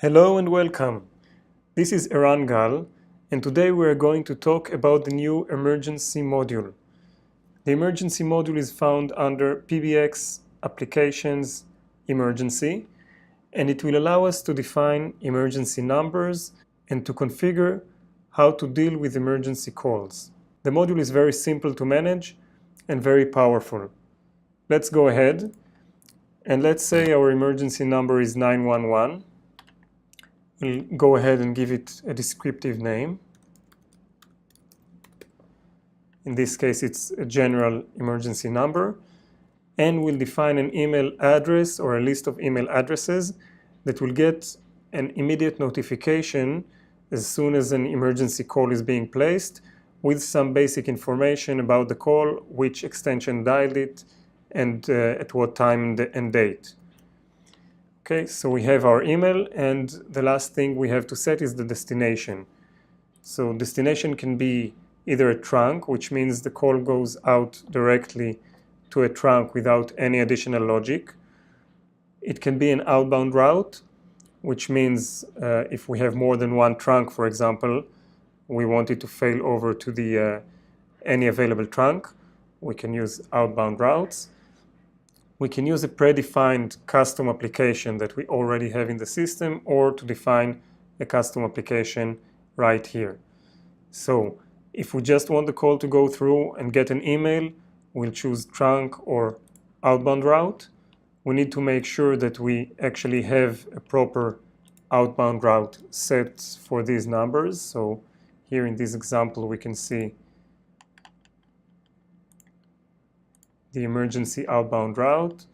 Hello and welcome. This is Eran Gal, and today we are going to talk about the new emergency module. The emergency module is found under PBX Applications Emergency, and it will allow us to define emergency numbers and to configure how to deal with emergency calls. The module is very simple to manage and very powerful. Let's go ahead, and let's say our emergency number is 911. We'll go ahead and give it a descriptive name. In this case, it's a general emergency number. And we'll define an email address or a list of email addresses that will get an immediate notification as soon as an emergency call is being placed, with some basic information about the call, which extension dialed it, and at what time and date. Okay, so we have our email, and the last thing we have to set is the destination. So destination can be either a trunk, which means the call goes out directly to a trunk without any additional logic. It can be an outbound route, which means if we have more than one trunk, for example, we want it to fail over to the any available trunk. We can use outbound routes. We can use a predefined custom application that we already have in the system, or to define a custom application right here. So if we just want the call to go through and get an email, we'll choose trunk or outbound route. We need to make sure that we actually have a proper outbound route set for these numbers. So here in this example, we can see the emergency outbound route.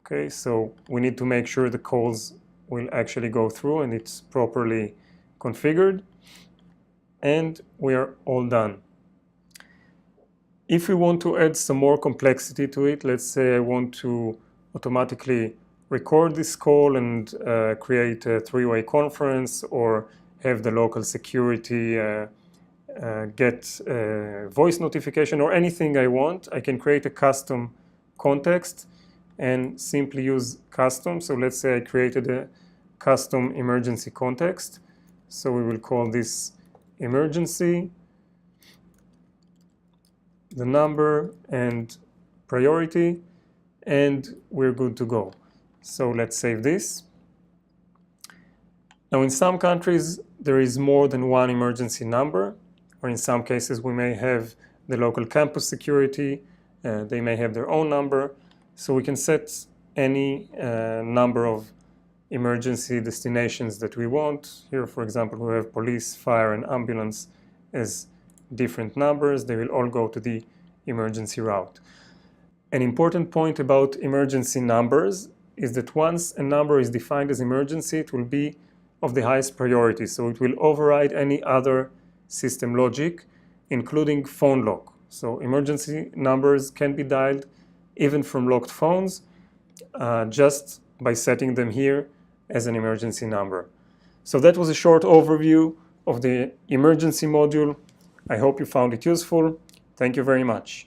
Okay, so we need to make sure the calls will actually go through and it's properly configured. And we are all done. If we want to add some more complexity to it, let's say I want to automatically record this call and create a three-way conference, or have the local security get a voice notification, or anything I want, I can create a custom context and simply use custom. So let's say I created a custom emergency context. So we will call this emergency, the number and priority, and we're good to go. So let's save this. Now in some countries there is more than one emergency number, or in some cases we may have the local campus security, they may have their own number. So we can set any number of emergency destinations that we want. Here, for example, we have police, fire, and ambulance as different numbers. They will all go to the emergency route. An important point about emergency numbers is that once a number is defined as emergency, it will be of the highest priority. So it will override any other system logic, including phone lock. So emergency numbers can be dialed even from locked phones, just by setting them here as an emergency number. So that was a short overview of the emergency module. I hope you found it useful. Thank you very much.